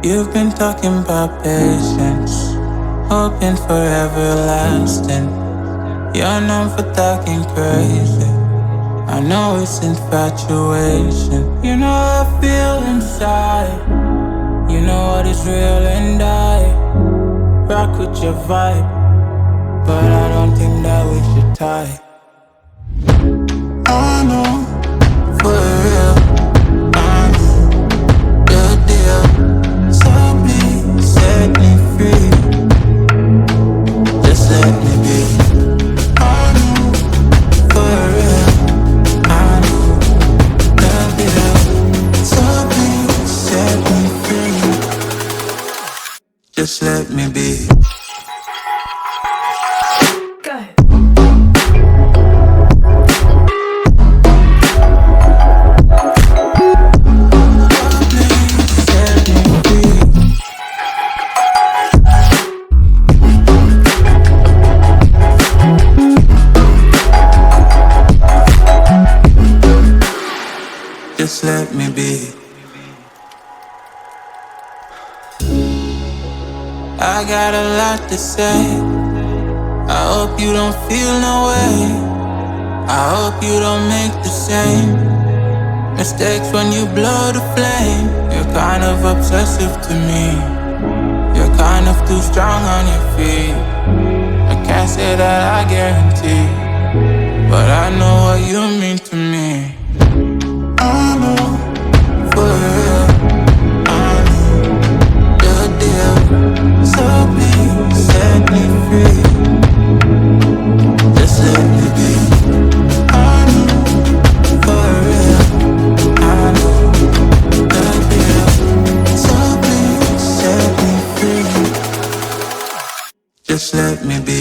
You've been talking about patience, hoping for everlasting. You're known for talking crazy. I know it's infatuation. You know I feel inside. You know what is real and I rock with your vibe, but I don't think that we should tie. I know for real, I know the deal. So please set me free. Just let me be. I know for real, I know the deal. So please set me free. Just let me be. Just let me be. I got a lot to say. I hope you don't feel no way. I hope you don't make the same mistakes when you blow the flame. You're kind of obsessive to me. You're kind of too strong on your feet. I can't say that I guarantee, but I know what you mean to me. I know for real, I know the deal. So please set me free. Just let me be. I know for real, I know the deal. So please set me free. Just let me be.